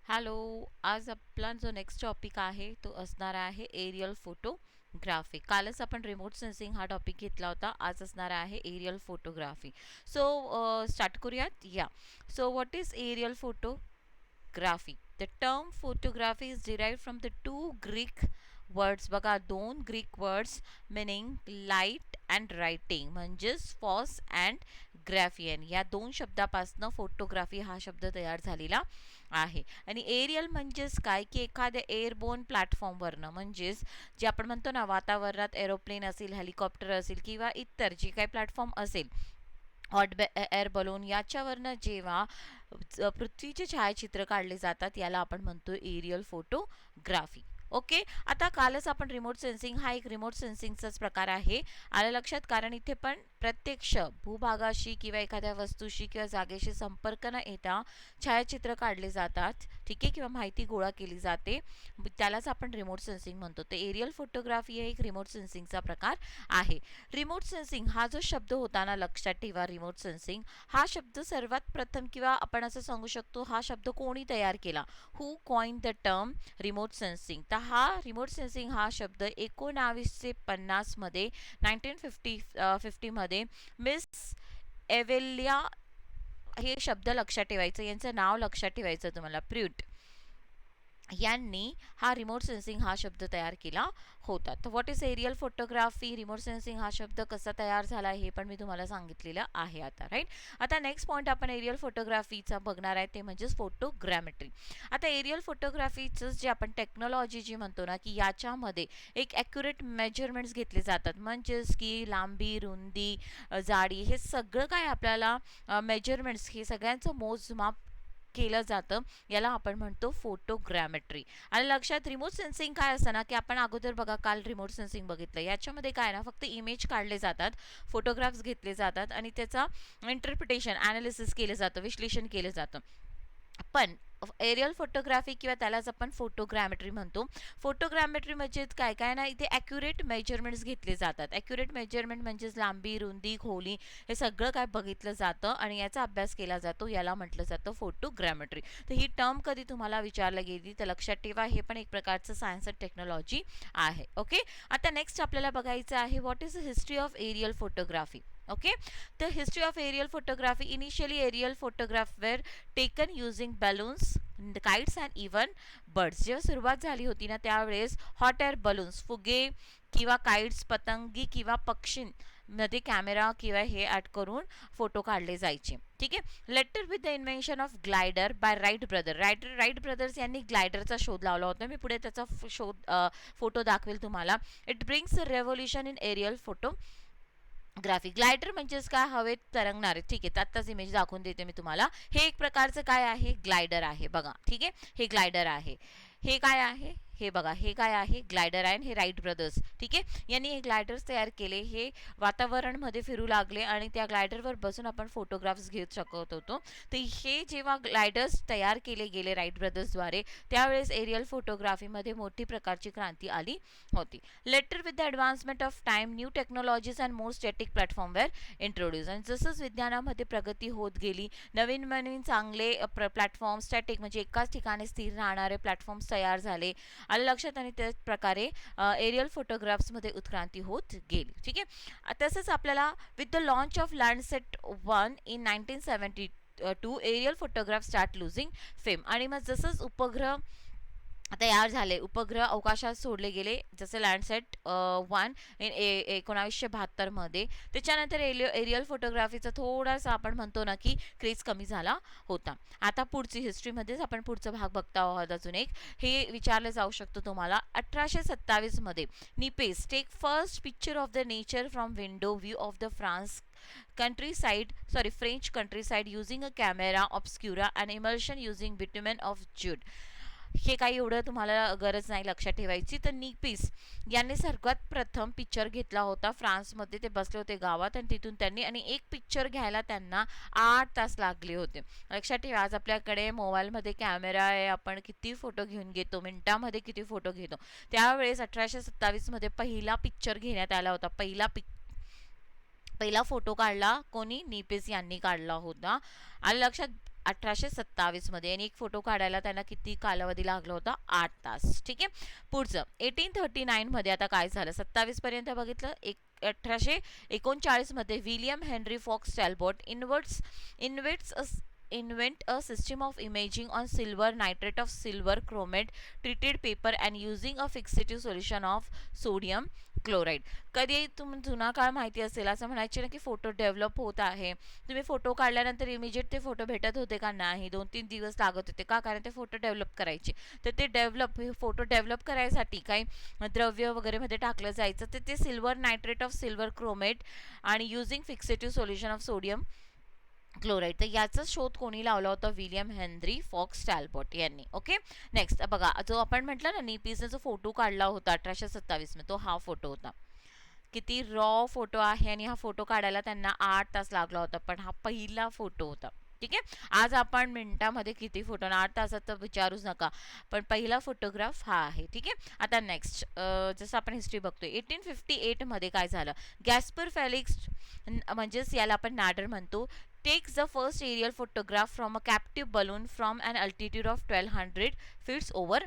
Hello. आज आपला जो नेक्स्ट टॉपिक आहे तो असणार आहे एरियल फोटोग्राफी. कालच आपण रिमोट सेन्सिंग हा टॉपिक घेतला होता. आज असणार आहे एरियल फोटोग्राफी. सो स्टार्ट करूयात. So what is aerial photography? The term photography is derived from the two Greek words. बघा, दोन Greek words meaning light and writing, म्हणजेच फॉस अँड ग्रॅफियन, या दोन शब्दापासून फोटोग्राफी हा शब्द तयार झालेला आहे. आणि एरियल म्हणजेच काय, की एखाद्या एअरबोर्न प्लॅटफॉर्मवरनं, म्हणजेच जे आपण म्हणतो ना, वातावरणात एरोप्लेन असेल, हेलिकॉप्टर असेल किंवा इतर जे काही प्लॅटफॉर्म असेल, हॉट एअर बलून, याच्यावरनं जेव्हा पृथ्वीचे छायाचित्र काढले जातात याला आपण म्हणतो एरियल फोटोग्राफी. ओके. आता कालच आपण रिमोट सेन्सिंग, हा एक रिमोट सेन्सिंगचाच प्रकार आहे, आलं लक्षात? कारण इथे पण प्रत्यक्ष भूभागाशी किंवा एखाद्या वस्तूशी किंवा जागेशी संपर्क न येता छायाचित्र काढले जातात, ठीक आहे, किंवा माहिती गोळा केली जाते, त्यालाच आपण रिमोट सेन्सिंग म्हणतो. तर एरियल फोटोग्राफी हा एक रिमोट सेन्सिंगचा प्रकार आहे. रिमोट सेन्सिंग हा जो शब्द होता ना, लक्षात ठेवा, रिमोट सेन्सिंग हा शब्द सर्वात प्रथम, किंवा आपण असं सांगू शकतो, हा शब्द कोणी तयार केला, who coin the term remote sensing. तर हा रिमोट सेन्सिंग हा शब्द 1950 मध्ये, 1950 मध्ये मिस एवेलिया, हे शब्द लक्षात ठेवायचं, यांचं नाव लक्षात ठेवायचं तुम्हाला, प्र्यूट यांनी हा रिमोट सेन्सिंग हा शब्द तयार केला होता. तर what is aerial photography, remote sensing हा शब्द कसा तयार झाला हे पण मी तुम्हाला सांगितलेलं आहे आता, राईट? आता नेक्स्ट पॉईंट आपण एरियल फोटोग्राफीचा बघणार आहे, ते म्हणजेच फोटोग्रॅमेट्री. आता एरियल फोटोग्राफीचं जे आपण टेक्नॉलॉजी जी म्हणतो ना, की याच्यामध्ये एक ॲक्युरेट मेजरमेंट्स घेतले जातात, म्हणजेच की लांबी, रुंदी, जाडी, हे सगळं काय आपल्याला मेजरमेंट्स, हे सगळ्यांचं मोजमाप केलं जातं, याला आपण म्हणतो फोटोग्रॅमेट्री. आणि लक्षात, रिमोट सेन्सिंग काय असतं ना, की आपण अगोदर बघा काल रिमोट सेन्सिंग बघितलं, याच्यामध्ये काय ना, फक्त इमेज काढले जातात, फोटोग्राफ्स घेतले जातात आणि त्याचा इंटरप्रिटेशन, ॲनालिसिस केलं जातं, विश्लेषण केलं जातं. पण एरियल फोटोग्राफी किंवा त्यालाच आपण फोटोग्रॅमेट्री म्हणतो. फोटोग्रॅमेट्री म्हणजे काय काय ना, इथे ॲक्युरेट मेजरमेंट्स घेतले जातात. ॲक्युरेट मेजरमेंट म्हणजेच लांबी, रुंदी, खोली, हे सगळं काय बघितलं जातं आणि याचा अभ्यास केला जातो, याला म्हटलं जातं फोटोग्रॅमेट्री. तर ही टर्म कधी तुम्हाला विचारली गेली तर लक्षात ठेवा, हे पण एक प्रकारचं सायन्स अँड टेक्नॉलॉजी आहे. ओके. आता नेक्स्ट आपल्याला बघायचं आहे, what is the history of aerial photography. Okay. The history of aerial photography: initially aerial photographs were taken using balloons, kites and even birds. जेव्हा सुरुवात झाली होती ना, त्यावेळेस हॉट एअर बलून्स, फुगे किंवा काइट्स, पतंगी किंवा पक्षींमध्ये कॅमेरा किंवा हे ॲड करून फोटो काढले जायचे, ठीक आहे. Later with the invention of glider by Wright brother. Wright brothers यांनी ग्लायडरचा शोध लावला होता. मी पुढे त्याचा फोटो दाखवेल तुम्हाला. It brings a revolution in aerial photo graphic. Glider म्हणजेच काय, हवेत तरंगणारे, ठीक आहे, आत्ताच इमेज दाखवून देते मी तुम्हाला. हे एक प्रकारचं काय आहे, ग्लायडर आहे, बघा, ठीक आहे, हे ग्लायडर आहे. हे काय आहे, हे बघा, हे काय आहे, ग्लायडर आहे. हे राईट ब्रदर्स, ठीक आहे, यांनी हे ग्लायडर्स तयार केले. हे वातावरणमध्ये फिरू लागले आणि त्या ग्लायडरवर बसून आपण फोटोग्राफ्स घेऊ शकत होतो. तर हे जेव्हा ग्लायडर्स तयार केले गेले राईट ब्रदर्सद्वारे, त्यावेळेस एरियल फोटोग्राफीमध्ये मोठी प्रकारची क्रांती आली होती. Later with the advancement of time, new technologies and more static प्लॅटफॉर्मवर इंट्रोड्यूस. आणि जसंच विज्ञानामध्ये प्रगती होत गेली, नवीन नवीन चांगले प्लॅटफॉर्म, स्टॅटिक म्हणजे एकाच ठिकाणी स्थिर राहणारे प्लॅटफॉर्म्स तयार झाले, आलं लक्षात? आणि त्याच प्रकारे एरियल फोटोग्राफ्समध्ये उत्क्रांती होत गेली, ठीक आहे. तसंच आपल्याला with the launch of Landsat 1 in 1972 aerial photograph start losing fame. आणि मग जसंच उपग्रह तयार झाले, उपग्रह अवकाशात सोडले गेले, जसे लँडसेट 1 1972 मध्ये, त्याच्यानंतर एरियल फोटोग्राफीचा थोडासा आपण म्हणतो ना, की क्रेज कमी झाला होता. आता पुढची हिस्ट्रीमध्येच आपण पुढचा भाग बघता आहोत. अजून एक हे विचारलं जाऊ शकतो तुम्हाला. 1827 मध्ये Niepce take first picture of the nature from window view of the French countryside using a camera obscura and emulsion using bitumen of Jude. हे काही एवढं तुम्हाला गरज नाही लक्षात ठेवायची. तर निपीस यांनी सर्वात प्रथम पिक्चर घेतला होता फ्रान्समध्ये. ते बसले होते गावात आणि तिथून त्यांनी, आणि एक पिक्चर घ्यायला त्यांना 8 तास लागले होते. लक्षात ठेवा, आज आपल्याकडे मोबाईलमध्ये कॅमेरा आहे, आपण किती फोटो घेऊन घेतो, मिनिटामध्ये किती फोटो घेतो. त्यावेळेस 1827 मध्ये पहिला पिक्चर घेण्यात आला होता. पहिला फोटो काढला कोणी, निपेस यांनी काढला होता, आलं लक्षात? 1827 मध्ये, आणि एक फोटो काढायला त्यांना किती कालावधी लागला होता? 8 तास. ठीक आहे. पुढचं 1839 मध्ये आता काय झालं? 27 पर्यंत बघितलं. 1839 मध्ये William Henry Fox Talbot invent a system of imaging on silver nitrate of silver chromate treated paper and using a fixative solution of sodium chloride. कधी जुना काळ माहिती असेल, असं म्हणायचे ना की फोटो डेव्हलप होत आहे. तुम्ही फोटो काढल्यानंतर इमिजिएट ते फोटो भेटत होते का? नाही, 2-3 दिवस लागत होते. का? कारण ते फोटो डेव्हलप करायचे. तर ते फोटो डेव्हलप करायसाठी काही द्रव्य वगैरे मध्ये टाकलं जायचं. तर ते silver nitrate of silver chromate आणि using fixative solution of sodium chloride. तर याचा शोध कोणी लावला होता? विलियम हेनरी फॉक्स टॅलबॉट यांनी. ओके. नेक्स्ट बघा, जो आपण म्हटलं ना नीपीसने जो फोटो काढला होता 1827 मध्ये, तो हा फोटो होता. किती रॉ फोटो आहे, आणि हा फोटो काढायला त्यांना 8 तास लागला होता, पण हा पहिला फोटो होता. ठीक आहे. आज आपण मिनिटामध्ये किती फोटो, 8 तासात तर विचारूच नका, पण पहिला फोटोग्राफ हा आहे. ठीक आहे. आता नेक्स्ट जसं आपण हिस्ट्री बघतोय, 1858 मध्ये काय झालं? गॅस्पर फेलिक्स, म्हणजेच याला आपण नॅडर म्हणतो, takes the first aerial photograph from a captive balloon from an altitude of 1200 feet over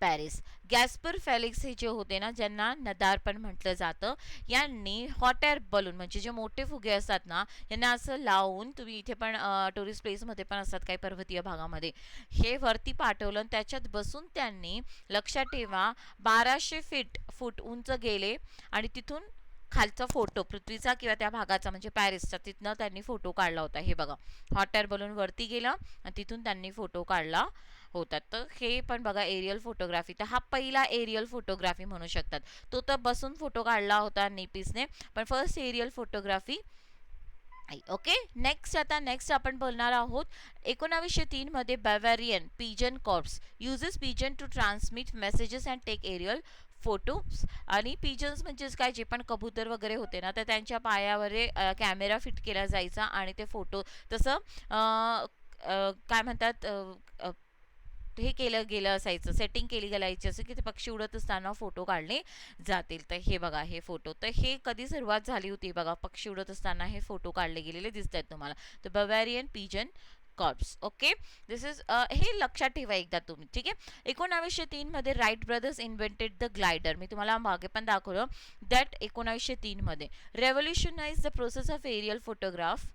Paris. Gaspard Felix हे जे होते ना, ज्यांना नदार पण म्हटलं जातं, यांनी हॉट एअर बलून, म्हणजे जे मोठे फुगे असतात ना, यांना असं लावून, तुम्ही इथे पण टुरिस्ट प्लेसमध्ये पण असतात काही पर्वतीय भागामध्ये, हे वरती पाठवलं आणि त्याच्यात बसून त्यांनी, लक्षात ठेवा, 1200 फूट उंच गेले आणि तिथून खालचा फोटो पृथ्वीचा किंवा त्या भागाचा म्हणजे पॅरिसचा, तिथनं त्यांनी फोटो काढला होता. हे बघा, हॉट एअर बलून वरती गेलं आणि तिथून त्यांनी फोटो काढला होता. तर हे पण बघा एरियल फोटोग्राफी. तर हा पहिला एरियल फोटोग्राफी म्हणू शकतात. तो तर बसून फोटो काढला होता नेपिसने, पण first aerial photography. Okay. Next आपण बोलणार आहोत 1903 मध्ये Bavarian pigeon corps uses pigeon to transmit messages and take aerial photos. आणि पिजन्स म्हणजेच काय, जे पण कबूतर वगैरे होते ना, तर त्यांच्या पायावर कॅमेरा फिट केला जायचा आणि ते फोटो तसं काय म्हणतात, हे केलं गेलं असायचं, सेटिंग केली गेलायची, असं की ते पक्षी उडत असताना फोटो काढले जातील. तर हे बघा हे फोटो, तर हे कधी सुरुवात झाली होती बघा, पक्षी उडत असताना हे फोटो काढले गेलेले दिसत आहेत तुम्हाला. तर Bavarian pigeon corps. Okay. This is, हे लक्षात ठेवा एकदा तुम्ही. ठीक आहे. 1903 मध्ये Wright brothers invented the glider. मी तुम्हाला मागे पण दाखवलं दॅट 1903 मध्ये revolutionise the process of aerial photograph.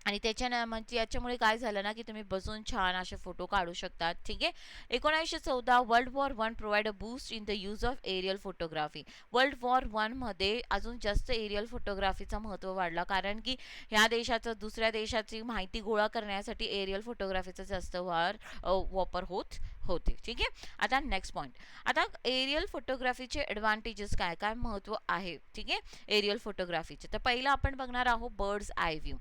आणि म्हणजे याच्यामुळे काय झालं ना, की तुम्ही बसून छान असे फोटो काढू शकतात. ठीक आहे. 1914 world war 1 provide a boost in the use of aerial photography. World war 1 मध्ये अजून जास्त एरियल फोटोग्राफीचं महत्त्व वाढलं, कारण की ह्या देशाचं दुसऱ्या देशाची माहिती गोळा करण्यासाठी एरियल फोटोग्राफीचा जास्त वापर होत होते. ठीक आहे. आता नेक्स्ट पॉईंट. आता एरियल फोटोग्राफीचे ॲडव्हान्टेजेस काय काय महत्त्व आहे. ठीक आहे, एरियल फोटोग्राफीचे. तर पहिलं आपण बघणार आहोत बर्ड्स आय व्ह्यू.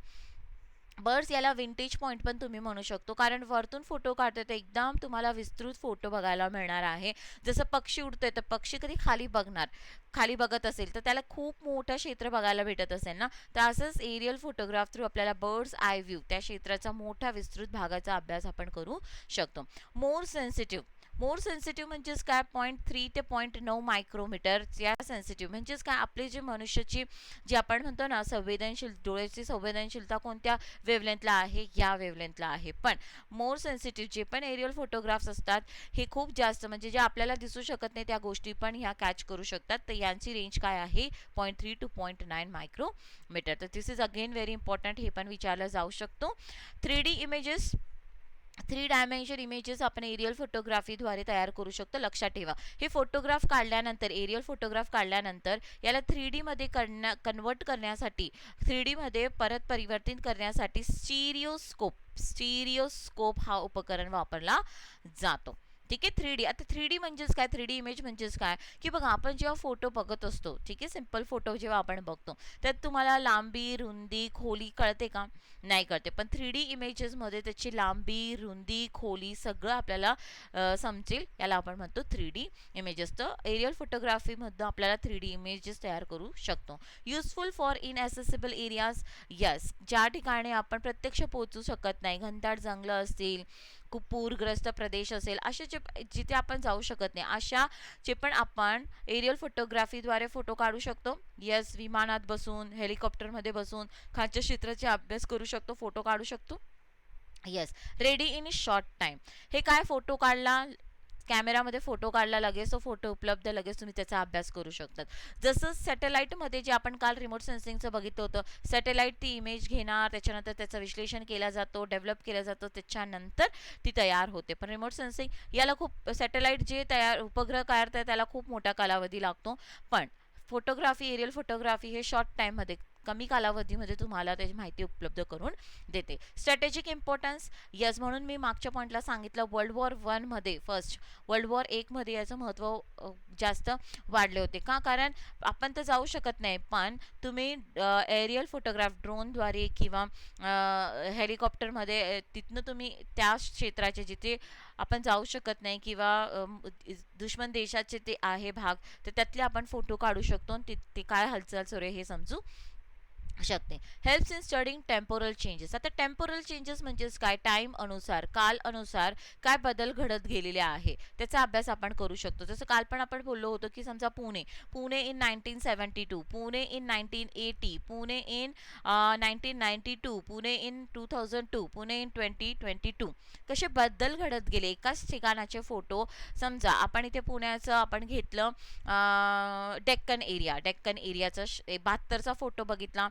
बर्ड्स याला विंटेज पॉईंट पण तुम्ही म्हणू शकतो, कारण वरतून फोटो काढतो तर एकदम तुम्हाला विस्तृत फोटो बघायला मिळणार आहे. जसं पक्षी उडतोय तर पक्षी कधी खाली बघत असेल तर त्याला खूप मोठं क्षेत्र बघायला भेटत असेल ना, तर असंच एरियल फोटोग्राफ थ्रू आपल्याला बर्ड्स आय व्ह्यू त्या क्षेत्राचा मोठा विस्तृत भागाचा अभ्यास आपण करू शकतो. मोर सेन्सिटिव्ह म्हणजेच काय, 0.3 ते 0.9 मायक्रोमीटर या सेन्सिटिव्ह म्हणजेच काय, आपले जे मनुष्याची जी आपण म्हणतो ना डोळ्याची संवेदनशीलता कोणत्या वेवलेंथला आहे, या वेवलेंथला आहे. पण मोर सेन्सिटिव्ह जे पण एरियल फोटोग्राफ्स असतात हे खूप जास्त, म्हणजे जे आपल्याला दिसू शकत नाही त्या गोष्टी पण ह्या कॅच करू शकतात. तर यांची रेंज काय आहे, 0.3 to 0.9 मायक्रोमीटर. तर this is again very important, हे पण विचारलं जाऊ शकतो. 3D इमेजेस, 3 डायमेन्शन इमेजेस आपण एरियल फोटोग्राफीद्वारे तयार करू शकतो. लक्षात ठेवा, हे फोटोग्राफ काढल्यानंतर, एरियल फोटोग्राफ काढल्यानंतर याला 3D मध्ये कन्वर्ट करण्यासाठी, 3D मध्ये परत परिवर्तित करण्यासाठी स्टिरिओस्कोप हा उपकरण वापरला जातो. ठीक आहे. 3D, आता 3D म्हणजेच काय, 3D इमेज म्हणजेच काय, की बघा आपण जेव्हा फोटो बघत असतो, ठीक आहे, सिंपल फोटो जेव्हा आपण बघतो त्यात तुम्हाला लांबी, रुंदी, खोली कळते का? नाही कळते. पण 3D इमेजेसमध्ये त्याची लांबी, रुंदी, खोली सगळं आपल्याला समजेल. याला आपण म्हणतो 3D इमेजेस. तर एरियल फोटोग्राफीमध्ये आपल्याला 3D इमेजेस तयार करू शकतो. Useful for inaccessible areas. Yes, ज्या ठिकाणी आपण प्रत्यक्ष पोहोचू शकत नाही, घनदाट जंगलं असतील, खूप पूरग्रस्त प्रदेश असेल, असे जिथे आपण जाऊ शकत नाही, अशा जे पण आपण एरियल फोटोग्राफीद्वारे फोटो काढू शकतो. यस, विमानात बसून, हेलिकॉप्टरमध्ये बसून खालच्या क्षेत्राचे अभ्यास करू शकतो, फोटो काढू शकतो. Yes, ready in short time. हे काय, फोटो काढला, कॅमेरामध्ये फोटो काढला, लगेच तो फोटो उपलब्ध, लगेच तुम्ही त्याचा अभ्यास करू शकतात. जसं सॅटेलाईटमध्ये जे आपण काल रिमोट सेन्सिंगचं बघितलं होतं, सॅटेलाईट ती इमेज घेणार, त्याच्यानंतर त्याचं विश्लेषण केलं जातो, डेव्हलप केलं जातं, त्याच्यानंतर ती तयार होते. पण रिमोट सेन्सिंग याला खूप, सॅटेलाईट जे तयार उपग्रह तयार त्याला खूप मोठा कालावधी लागतो. पण फोटोग्राफी, एरियल फोटोग्राफी हे शॉर्ट टाईममध्ये, कमी कालावधीमध्ये तुम्हाला त्याची माहिती उपलब्ध करून देते. स्ट्रॅटेजिक इम्पॉर्टन्स, यस, म्हणून मी मागच्या पॉईंटला सांगितलं, वर्ल्ड वॉर 1 मध्ये, वर्ल्ड वॉर 1 मध्ये याचं महत्त्व जास्त वाढले होते. का? कारण आपण तर जाऊ शकत नाही, पण तुम्ही एरियल फोटोग्राफ ड्रोनद्वारे किंवा हेलिकॉप्टरमध्ये, तिथनं तुम्ही त्या क्षेत्राचे जिथे आपण जाऊ शकत नाही, किंवा दुश्मन देशाचे ते आहे भाग, तर त्यातले आपण फोटो काढू शकतो आणि ते काय हालचाल सुरू आहे हे समजू शकते. Helps in studying temporal changes. आता टेम्पोरल चेंजेस म्हणजेच काय, टाइम अनुसार, काल अनुसार काय बदल घडत गेलेले आहे त्याचा अभ्यास आपण करू शकतो. जसं काल पण आपण बोललो होतो की समजा Pune in 1972, Pune in 1980, Pune in 1992, Pune in 2002, Pune in 2022, कसे बदल घडत गेले एकाच ठिकाणाचे फोटो. समजा आपण इथे पुण्याचं आपण घेतलं, डेक्कन एरियाचा 72चा फोटो बघितला,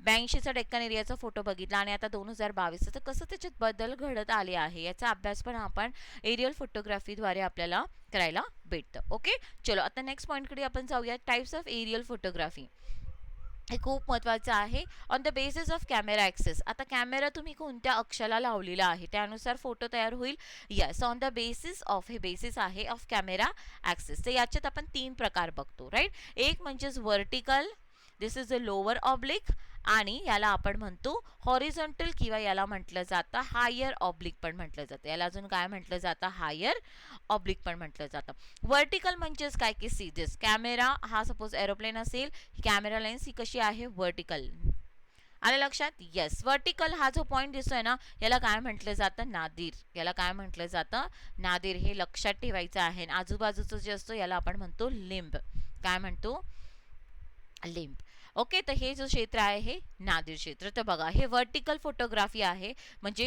82चा डेक्कन एरियाचा फोटो बघितला, आणि आता 2022, तर कसं त्याच्यात बदल घडत आले आहे याचा अभ्यास पण आपण एरियल फोटोग्राफीद्वारे आपल्याला करायला भेटतं. ओके, चलो आता नेक्स्ट पॉईंटकडे आपण जाऊया. टाइप्स ऑफ एरियल फोटोग्राफी, हे खूप महत्त्वाचं आहे. On the basis of camera access, आता कॅमेरा तुम्ही कोणत्या अक्षाला लावलेला आहे त्यानुसार फोटो तयार होईल. Yes, on the basis of, हे बेसिस आहे ऑफ कॅमेरा ॲक्सेस. तर याच्यात आपण 3 प्रकार बघतो, राईट. एक म्हणजेच vertical, this is a lower oblique, आणि याला आपण म्हणतो हॉरिझॉन्टल, किंवा याला म्हटलं जातं हायर ऑब्लिक पण म्हटलं जातं. याला अजून काय म्हटलं जातं, हायर ऑब्लिक पण म्हटलं जातं. व्हर्टिकल म्हणजेच काय की सी दिस, कॅमेरा हा सपोज एरोप्लेन असेल, कॅमेरा लेन्स ही कशी आहे, व्हर्टिकल. आलं लक्षात? येस, व्हर्टिकल हा जो पॉईंट दिसतोय ना, याला काय म्हटलं जातं, नादीर. याला काय म्हटलं जातं, नादीर. हे लक्षात ठेवायचं आहे. आजूबाजूचं जे असतं याला आपण म्हणतो लिंब. काय म्हणतो, लिंब. ओके, तर हे जो क्षेत्र आहे हे नादीर क्षेत्र. तर बघा, हे व्हर्टिकल फोटोग्राफी आहे. म्हणजे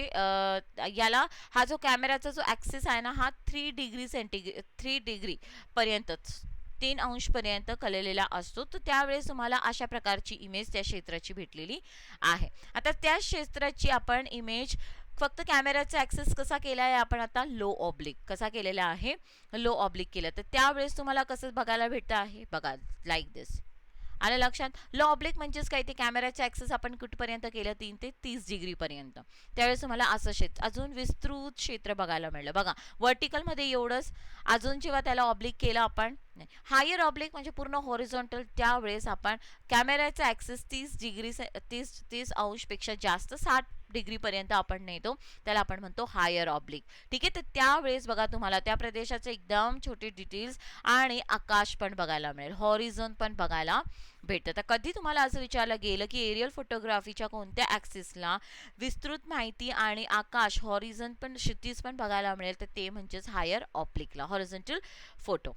याला, हा जो कॅमेराचा जो ॲक्सिस आहे ना, हा 3 डिग्री पर्यंत, 3 अंश पर्यंत कललेला असतो. तर त्यावेळेस तुम्हाला अशा प्रकारची इमेज त्या क्षेत्राची भेटलेली आहे. आता त्या क्षेत्राची आपण इमेज, फक्त कॅमेराचा ॲक्सेस कसा केला आहे आपण आता, लो ऑब्लिक कसा केलेला आहे, लो ऑब्लिक केलं. तर त्यावेळेस तुम्हाला कसं बघायला भेटतं आहे, बघा, लाईक दिस. आलं लक्षात? लो ऑब्लिक म्हणजेच काय, ते कॅमेराचे ॲक्सेस आपण कुठपर्यंत केलं, 3 ते 30 डिग्री पर्यंत. त्यावेळेस तुम्हाला असं अजून विस्तृत क्षेत्र बघायला मिळलं. बघा, व्हर्टिकलमध्ये एवढंच. अजून जेव्हा त्याला ऑब्लिक केलं आपण, हायर ऑब्लिक म्हणजे पूर्ण हॉरिझॉन्टल, त्यावेळेस आपण कॅमेराचा ॲक्सेस 30 डिग्री, 30 अंशपेक्षा जास्त, 60 डिग्री पर्यंत आपण नेतो, त्याला आपण म्हणतो हायर ऑब्लिक. ठीक आहे, तर त्यावेळेस बघा तुम्हाला त्या प्रदेशाचे एकदम छोटे डिटेल्स आणि आकाश पण बघायला मिळेल, हॉरिझॉन पण बघायला भेटतं. तर कधी तुम्हाला असं विचारलं गेलं की एरियल फोटोग्राफीच्या कोणत्या ॲक्सिसला विस्तृत माहिती आणि आकाश, हॉरिझॉन पण, क्षितिज पण बघायला मिळेल, तर ते म्हणजेच हायर ऑब्लिकला, हॉरिझॉन्टल फोटो.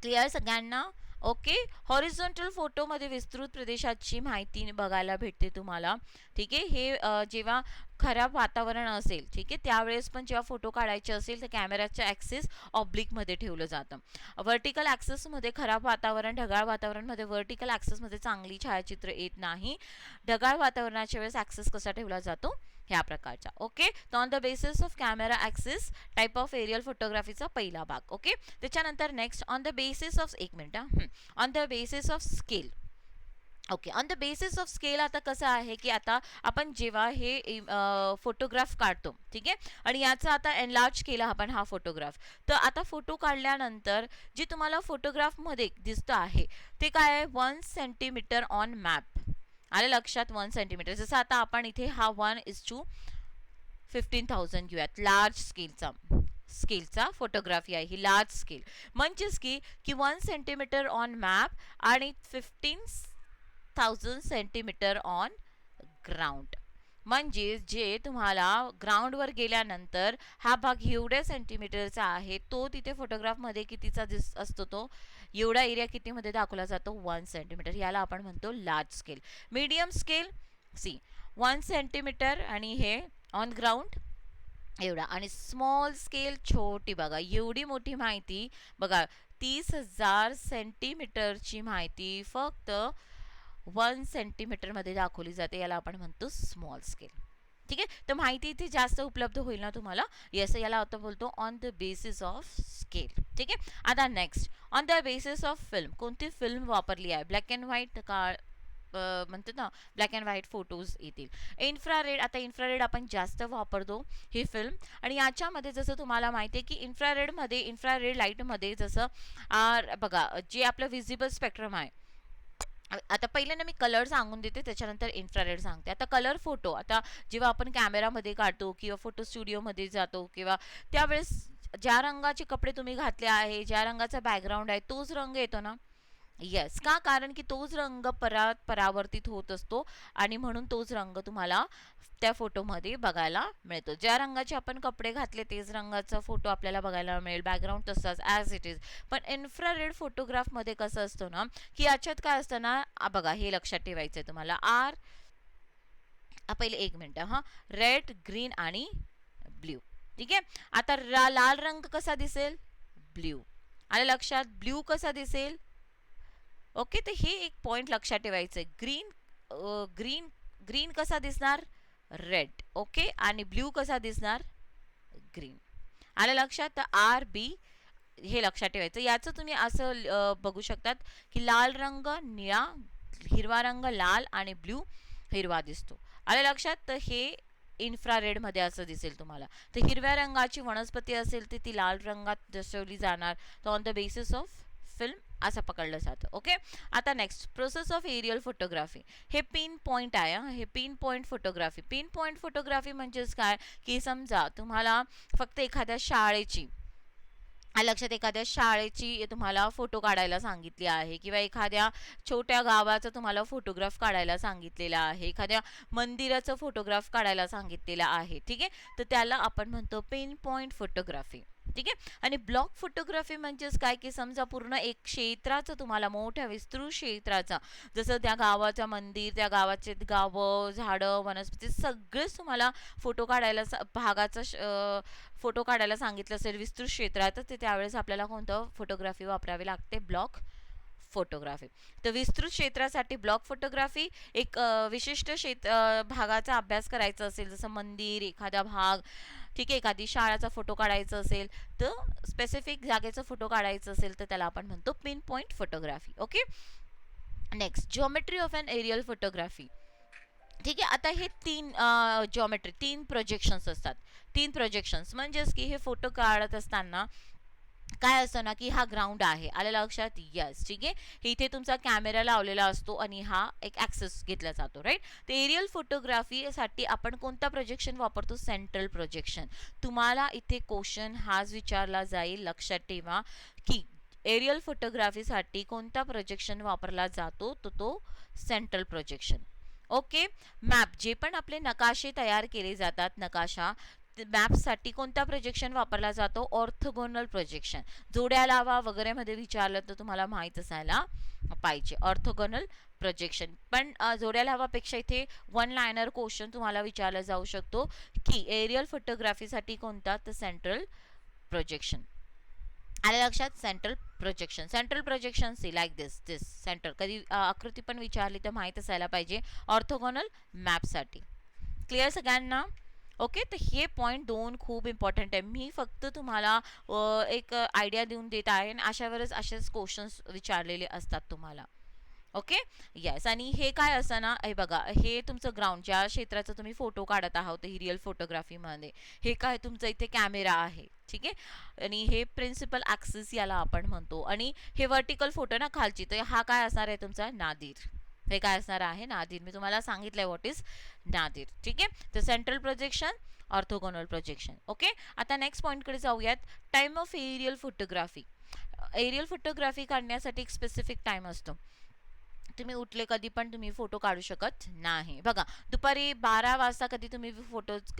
क्लिअर सगळ्यांना? ओके, हॉरिझॉन्टल फोटोमध्ये विस्तृत प्रदेशाची माहिती बघायला भेटते तुम्हाला. ठीक आहे, हे जेव्हा खराब वातावरण असेल, ठीक आहे, त्यावेळेस पण जेव्हा फोटो काढायचे असेल तर कॅमेराच्या ॲक्सिस ऑब्लिकमध्ये ठेवलं जातं. व्हर्टिकल ॲक्सेसमध्ये खराब वातावरण, ढगाळ वातावरणमध्ये व्हर्टिकल ॲक्सेसमध्ये चांगली छायाचित्र येत नाही. ढगाळ वातावरणाच्या वेळेस ॲक्सेस कसा ठेवला जातो, ह्या प्रकारचा. ओके, तर on the basis of camera axis, type of aerial फोटोग्राफीचा पहिला भाग. ओके, त्याच्यानंतर next, on the basis of, एक minute, on the basis of scale. Okay, on the basis of scale, आता कसं आहे की आता आपण जेव्हा हे फोटोग्राफ काढतो, ठीक आहे, आणि याचा आता एनलार्ज केला आपण हा फोटोग्राफ, तर आता फोटो काढल्यानंतर जे तुम्हाला फोटोग्राफमध्ये दिसतं आहे ते काय आहे, 1 सेंटीमीटर ऑन मॅप. आलं लक्षात? 1 सेंटीमीटर. जसं आता आपण इथे हा 1:15,000 घेऊयात, लार्ज स्केलचा फोटोग्राफी आहे ही, लार्ज स्केल. म्हणजेच की 1 सेंटीमीटर ऑन मॅप आणि 15,000 सेंटीमीटर ऑन ग्राउंड. म्हणजे जे तुम्हाला ग्राउंडवर गेल्यानंतर हा भाग एवढ्या सेंटीमीटरचा आहे, तो तिथे फोटोग्राफमध्ये कितीचा असतो, तो एवढा एरिया कितीमध्ये दाखवला जातो, 1 सेंटीमीटर. याला आपण म्हणतो large scale. Medium scale, C, 1 centimetre आणि हे ऑन ग्राउंड एवढा. आणि स्मॉल स्केल छोटी, बघा एवढी मोठी माहिती, बघा 30,000 सेंटीमीटरची माहिती फक्त 1 सेंटीमीटर मध्ये दाखवली जाते, याला आपण म्हणतो स्मॉल स्केल. ठीक आहे, तर माहिती इथे जास्त उपलब्ध होईल ना तुम्हाला. येस, याला आता बोलतो on the basis of scale. ठीक आहे, आता next, on the basis of film. कोणती फिल्म वापरली आहे? ब्लॅक अँड व्हाईट का म्हणतात ना, ब्लॅक अँड व्हाईट फोटोज येतील. इन्फ्रारेड, आता इन्फ्रारेड आपण जास्त वापरतो ही फिल्म. आणि याच्यामध्ये जसं तुम्हाला माहिती आहे की इन्फ्रारेडमध्ये, इन्फ्रारेड लाईटमध्ये जसं बघा जे आपलं व्हिजिबल स्पेक्ट्रम आहे. आता पहिल्यांदा मी कलर सांगून देते, त्याच्यानंतर इन्फ्रारेड सांगते. आता कलर फोटो, आता जेव्हा आपण कॅमेरामध्ये काढतो किंवा फोटो स्टुडिओमध्ये जातो, किंवा त्यावेळेस ज्या रंगाचे कपडे तुम्ही घातले आहे, ज्या रंगाचा बॅकग्राऊंड आहे, तोच रंग येतो ना. येस, का? कारण की तोच रंग परावर्तित होत असतो आणि म्हणून तोच रंग तुम्हाला त्या फोटोमध्ये बघायला मिळतो. ज्या रंगाचे आपण कपडे घातले तेच रंगाचा फोटो आपल्याला बघायला मिळेल, बॅकग्राऊंड तसाच ॲज इट इज. पण इन्फ्रारेड फोटोग्राफमध्ये कसं असतं ना, की याच्यात काय असतं ना, बघा हे लक्षात ठेवायचं आहे तुम्हाला. पहिले 1 मिनिट हां. रेड, ग्रीन आणि ब्ल्यू. ठीक आहे, आता लाल रंग कसा दिसेल? ब्ल्यू. आलं लक्षात? ब्ल्यू कसा दिसेल? ओके, तर हे एक पॉइंट लक्षात ठेवायचं आहे. ग्रीन ग्रीन ग्रीन कसा दिसणार? रेड. ओके, आणि ब्ल्यू कसा दिसणार? ग्रीन. आलं लक्षात? तर RB हे लक्षात ठेवायचं. याचं तुम्ही असं बघू शकतात की लाल रंग निळा, हिरवा रंग लाल आणि ब्ल्यू हिरवा दिसतो. आलं लक्षात? तर हे इन्फ्रारेड मध्ये असं दिसेल तुम्हाला. तर हिरव्या रंगाची वनस्पती असेल तर ती लाल रंगात दर्शवली जाणार. तर on the basis of film असं पकडलं जातं. ओके, आता next, process of aerial photography. हे पिन पॉइंट आहे. हे pin point photography. Pin point photography म्हणजेच काय, की समजा तुम्हाला फक्त एखाद्या शाळेची, लक्षात, एखाद्या शाळेची तुम्हाला फोटो काढायला सांगितली आहे, किंवा एखाद्या छोट्या गावाचा तुम्हाला फोटोग्राफ काढायला सांगितलेला आहे, एखाद्या मंदिराचा फोटोग्राफ काढायला सांगितलेला आहे. ठीक आहे, तर त्याला आपण म्हणतो पिन पॉइंट फोटोग्राफी. ठीक आहे, आणि ब्लॉक फोटोग्राफी म्हणजेच काय, की समजा पूर्ण एक क्षेत्राचं, तुम्हाला मोठ्या विस्तृत क्षेत्राचा, जसं त्या गावाचं मंदिर, त्या गावाचे गावं, झाडं, वनस्पती सगळेच तुम्हाला फोटो काढायला भागाचा फोटो काढायला सांगितलं असेल विस्तृत क्षेत्रात, तर त्यावेळेस आपल्याला कोणतं फोटोग्राफी वापरावी लागते? Block photography. तर विस्तृत क्षेत्रासाठी ब्लॉक फोटोग्राफी. एक विशिष्ट भागाचा अभ्यास करायचा असेल, जसं मंदिर, एखादा भाग, ठीक आहे, एखादी शाळाचा फोटो काढायचा असेल, तर स्पेसिफिक जागेचा फोटो काढायचा असेल, तर त्याला आपण म्हणतो pin point photography. Okay, next, geometry of an aerial photography. ठीक आहे, आता हे जिओमेट्री, 3 प्रोजेक्शन्स असतात. 3 प्रोजेक्शन्स म्हणजेच की हे फोटो काढत असताना काय असतं ना, की हा ग्राउंड आहे. आलं लक्षात? यस, ठीक आहे. हे इथे तुमचा कॅमेरा लावलेला असतो आणि हा एक ॲक्सेस घेतला जातो, राईट. तर एरियल फोटोग्राफीसाठी आपण कोणता प्रोजेक्शन वापरतो? Central projection. तुम्हाला इथे क्वेश्चन हाच विचारला जाईल, लक्षात ठेवा, की एरियल फोटोग्राफीसाठी कोणता प्रोजेक्शन वापरला जातो? तो सेंट्रल प्रोजेक्शन. ओके, मॅप, जे पण आपले नकाशे तयार केले जातात, नकाशा, मॅपसाठी कोणता प्रोजेक्शन वापरला जातो? Orthogonal projection. जोड्या लावा वगैरे मध्ये विचारलं तर तुम्हाला माहित असायला पाहिजे ऑर्थोगोनल प्रोजेक्शन. पण जोड्या लावापेक्षा इथे 1 लाइनर क्वेश्चन तुम्हाला विचारला जाऊ शकतो, की एरियल फोटोग्राफीसाठी कोणता? तर सेंट्रल प्रोजेक्शन. आल्या लक्षात? Central projection. Central projection see like this centre. कधी आकृती पण विचारली तर माहित असायला पाहिजे ऑर्थोगोनल मॅपसाठी. क्लिअर सगळ्यांना? ओके, तर हे पॉईंट 2 खूप इम्पॉर्टंट आहे. मी फक्त तुम्हाला एक आयडिया देऊन देत आहे, आणि अशावरच असेच क्वेश्चन्स विचारलेले असतात तुम्हाला. Okay, yes. आणि हे काय असं ना, हे बघा, हे तुमचं ग्राउंड, ज्या क्षेत्राचा तुम्ही फोटो काढत आहात रिअल फोटोग्राफीमध्ये, हे काय तुमचं इथे कॅमेरा आहे. ठीक आहे, आणि हे प्रिन्सिपल ॲक्सिस याला आपण म्हणतो. आणि हे वर्टिकल फोटो ना खालची, तर हा काय असणार आहे? तुमचा नादीर. हे काय असणार आहे? नादीर. मी तुम्हाला सांगितलंय व्हॉट इज नादीर. ठीक आहे, तर central projection, orthogonal projection. Okay, आता नेक्स्ट पॉईंटकडे जाऊयात. Time of aerial photography. Aerial photography काढण्यासाठी एक स्पेसिफिक टाइम असतो. तुम्ही उठले कधी पण तुम्ही फोटो काढू शकत नाही. बघा, दुपारी 12 वाजता कधी तुम्ही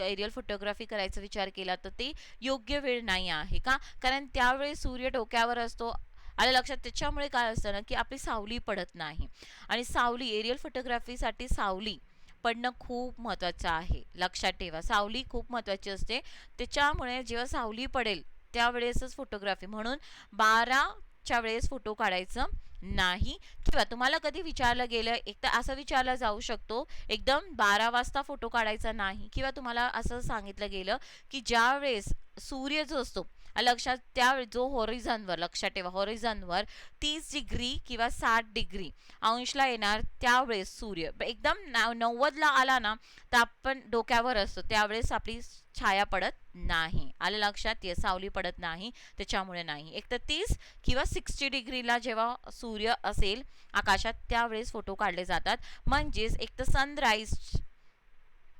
एरियल फोटोग्राफी करायचा विचार केला तर ते योग्य वेळ नाही आहे. का? कारण त्यावेळी सूर्य डोक्यावर असतो. आलं लक्षात? त्याच्यामुळे काय असतं ना, की आपली सावली पडत नाही. आणि सावली, एरियल फोटोग्राफीसाठी सावली पडणं खूप महत्त्वाचं आहे. लक्षात ठेवा, सावली खूप महत्त्वाची असते. त्याच्यामुळे जेव्हा सावली पडेल त्यावेळेसच फोटोग्राफी, म्हणून 12च्या वेळेस फोटो काढायचं नाही. किंवा तुम्हाला कधी विचारलं गेलं, एक तर असं विचारलं जाऊ शकतो, एकदम 12 वाजता फोटो काढायचा नाही, किंवा तुम्हाला असं सांगितलं गेलं की ज्या वेळेस सूर्य जो असतो लक्षात, त्यावेळी जो हॉरिझॉनवर, लक्षात ठेवा, हॉरिझॉनवर 30 डिग्री किंवा 60 डिग्री अंशला येणार, त्यावेळेस सूर्य एकदम 90ला आला ना, तर आपण डोक्यावर असतो, त्यावेळेस आपली छाया पडत नाही. आलं लक्षात? ये सावली पडत नाही, त्याच्यामुळे नाही. एक तर 30 किंवा 60 डिग्रीला जेव्हा सूर्य असेल आकाशात, त्यावेळेस फोटो काढले जातात. म्हणजेच एक तर सनराईज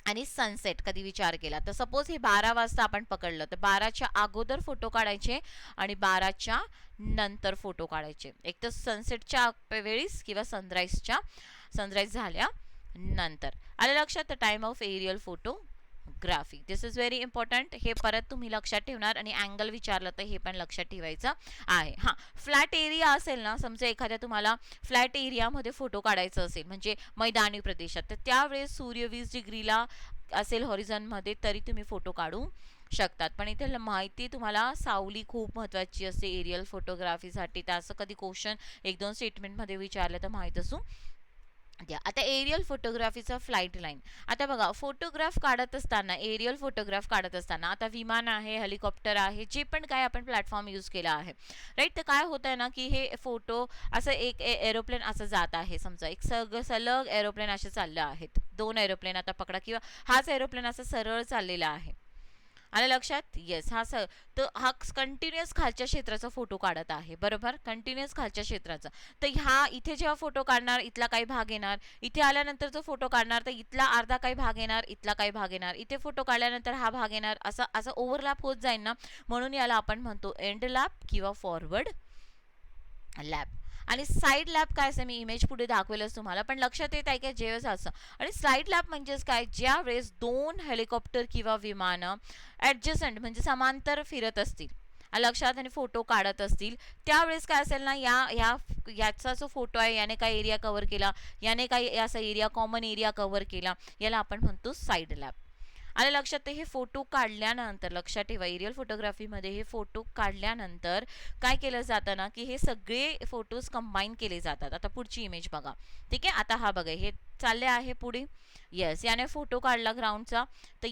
आणि सनसेट कधी विचार केला तर सपोज हे 12 वाजता आपण पकडलं, तर 12च्या अगोदर फोटो काढायचे आणि 12च्या नंतर फोटो काढायचे. एक तर सनसेटच्या वेळीस किंवा सनराईज झाल्या नंतर. आलं लक्षात? तर time of aerial photography, this is very important. हे परत तुम्ही लक्षात ठेवणार, आणि अँगल विचारलं तर हे पण लक्षात ठेवायचं आहे. हां, फ्लॅट एरिया असेल ना, समजा एखाद्या तुम्हाला फ्लॅट एरियामध्ये फोटो काढायचं असेल, म्हणजे मैदानी प्रदेशात, तर त्यावेळेस सूर्य 20 डिग्रीला असेल हॉरिझॉनमध्ये, तरी तुम्ही फोटो काढू शकतात. पण इथे माहिती तुम्हाला, सावली खूप महत्त्वाची असते एरियल फोटोग्राफीसाठी. तर असं कधी क्वेश्चन 1-2 स्टेटमेंटमध्ये विचारलं तर माहीत असू द्या. आता एरियल फोटोग्राफीचा फ्लाईट लाईन. आता बघा, फोटोग्राफ काढत असताना, एरियल फोटोग्राफ काढत असताना, आता विमान आहे, हेलिकॉप्टर आहे, जे पण काय आपण प्लॅटफॉर्म यूज केला आहे, राईट. तर काय होत आहे ना, की हे फोटो असं एक एरोप्लेन असं जात आहे, समजा एक सलग एरोप्लेन असे चाललं आहेत, 2 एरोप्लेन आता पकडा, किंवा हाच एरोप्लेन असं सरळ चाललेला आहे. आलं लक्षात? येस, हा सर, तर हा कंटिन्युअस खालच्या क्षेत्राचा फोटो काढत आहे, बरोबर, कंटिन्युअस खालच्या क्षेत्राचा. तर हा इथे जेव्हा फोटो काढणार, इथला काही भाग येणार, इथे आल्यानंतर जो फोटो काढणार, तर इथला अर्धा काही भाग येणार, इथला काही भाग येणार, इथे फोटो काढल्यानंतर हा भाग येणार, असं असं ओव्हरलॅप होत जाईल ना, म्हणून याला आपण म्हणतो एंड लॅप किंवा फॉरवर्ड लॅप. आणि साईड लॅप काय असं मी इमेज पुढे दाखवेलच तुम्हाला, पण लक्षात येत आहे का जेव्हा असं. आणि साईड लॅप म्हणजेच काय, ज्या वेळेस 2 हेलिकॉप्टर किंवा विमानं ॲडजस्टंट म्हणजे समांतर फिरत असतील, लक्षात, आणि फोटो काढत असतील, त्यावेळेस काय असेल ना, याचा जो फोटो आहे, याने काय एरिया कव्हर केला, याने काय असा एरिया, कॉमन एरिया कव्हर केला, याला आपण म्हणतो साईड लॅप. आलं लक्षात? तर हे फोटो काढल्यानंतर, लक्षात ठेवा, एरियल फोटोग्राफीमध्ये हे फोटो काढल्यानंतर काय केलं जातं ना, की हे सगळे फोटोज कंबाईन केले जातात. आता पुढची इमेज बघा, ठीक आहे. आता हा बघा, हे चालले आहे पुढे. येस, याने फोटो काढला ग्राउंडचा, तर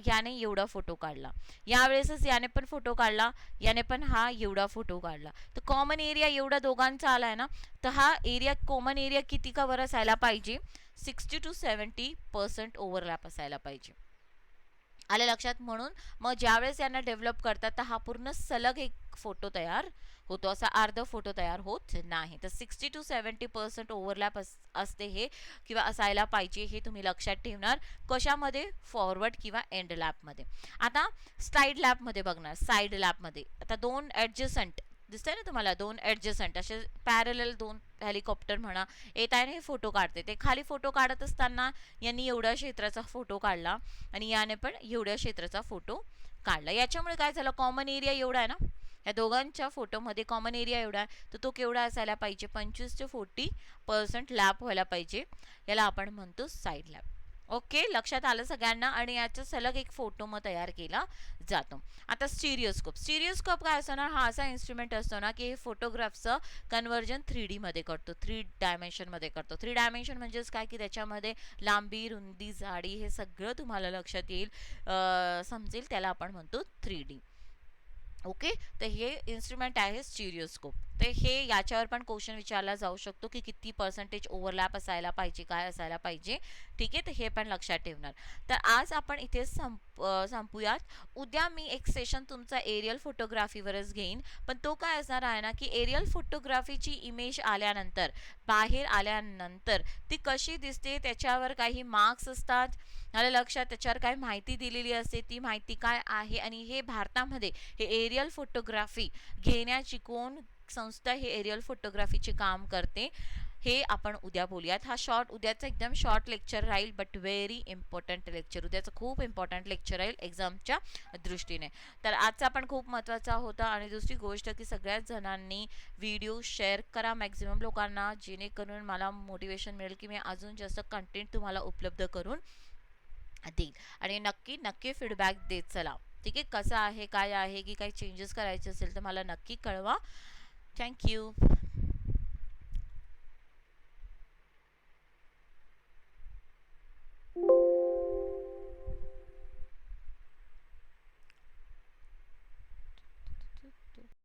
याने एवढा फोटो काढला, यावेळेसच याने पण फोटो काढला, याने पण हा एवढा फोटो काढला. तर कॉमन एरिया एवढा दोघांचा आला आहे ना, तर हा एरिया, कॉमन एरिया किती कवर असायला पाहिजे? 60 to 70% ओव्हरलॅप असायला पाहिजे. आले लक्षात? म्हणून मग ज्यावेळेस यांना डेव्हलप करतात, तर हा पूर्ण सलग एक फोटो तयार होतो, असा अर्ध फोटो तयार होत नाही. तर 60 to 70% ओव्हरलॅप असते हे, किंवा असायला पाहिजे, हे तुम्ही लक्षात ठेवणार. कशामध्ये? फॉरवर्ड किंवा एंड लॅपमध्ये. आता साईड लॅपमध्ये बघणार. साईड लॅपमध्ये आता 2 ॲडजसंट दिसतंय ना तुम्हाला, 2 ॲडजसंट असे पॅरलल 2 हेलिकॉप्टर म्हणा येत आहे ना, हे फोटो काढते. ते खाली फोटो काढत असताना यांनी एवढ्या क्षेत्राचा फोटो काढला, आणि याने पण एवढ्या क्षेत्राचा फोटो काढला. याच्यामुळे काय झालं, कॉमन एरिया एवढा आहे ना, या दोघांच्या फोटोमध्ये कॉमन एरिया एवढा आहे, तर तो केवढा असायला पाहिजे? 25 ते 40% लॅप व्हायला पाहिजे. याला आपण म्हणतो साईड लॅप. ओके, लक्षात आलं सगळ्यांना? आणि याचा सलग एक फोटो मग तयार केला जातो. आता स्टिरिओस्कोप. स्टिरिओस्कोप काय असतो ना, हा असा इन्स्ट्रुमेंट असतो ना, की हे फोटोग्राफचं कन्वर्जन 3D मध्ये करतो, 3 डायमेन्शन मध्ये करतो. 3 डायमेन्शन म्हणजेच काय, की त्याच्यामध्ये लांबी, रुंदी, जाडी हे सगळं तुम्हाला लक्षात येईल, समजेल, त्याला आपण म्हणतो 3D. ओके, तर हे इन्स्ट्रुमेंट आहे स्टिरिओस्कोप. तर हे याच्यावर पण क्वेश्चन विचारला जाऊ शकतो, की किती पर्सेंटेज ओव्हरलॅप असायला पाहिजे, काय असायला पाहिजे, ठीक आहे. तर हे पण लक्षात ठेवणार. तर आज आपण इथे संपूयात. उद्या मी एक सेशन तुमचा एरियल फोटोग्राफीवरच घेईन, पण तो काय असणार आहे ना, की एरियल फोटोग्राफीची इमेज आल्यानंतर, बाहेर आल्यानंतर ती कशी दिसते, त्याच्यावर काही मार्क्स असतात, आलं लक्षात, त्याच्यावर काय माहिती दिलेली असते, ती माहिती काय आहे, आणि हे भारतामध्ये हे एरियल फोटोग्राफी घेण्याची कोण संस्था हे एरियल फोटोग्राफीचे काम करते, हे आपण उद्या बोलूयात. हा उद्याचा एकदम शॉर्ट लेक्चर राहील, बट व्हेरी इम्पॉर्टंट लेक्चर. उद्याचं खूप इम्पॉर्टंट लेक्चर राहील एक्झामच्या दृष्टीने. तर आजचा पण खूप महत्त्वाचा होता. आणि दुसरी गोष्ट की सगळ्याच जणांनी व्हिडिओ शेअर करा मॅक्झिमम लोकांना, जेणेकरून मला मोटिवेशन मिळेल की मी अजून जास्त कंटेंट तुम्हाला उपलब्ध करून देईल. आणि नक्की नक्की फीडबॅक देत चला. ठीक आहे, कसं आहे, काय आहे, की काही चेंजेस करायचे असेल तर मला नक्की कळवा. थँक्यू.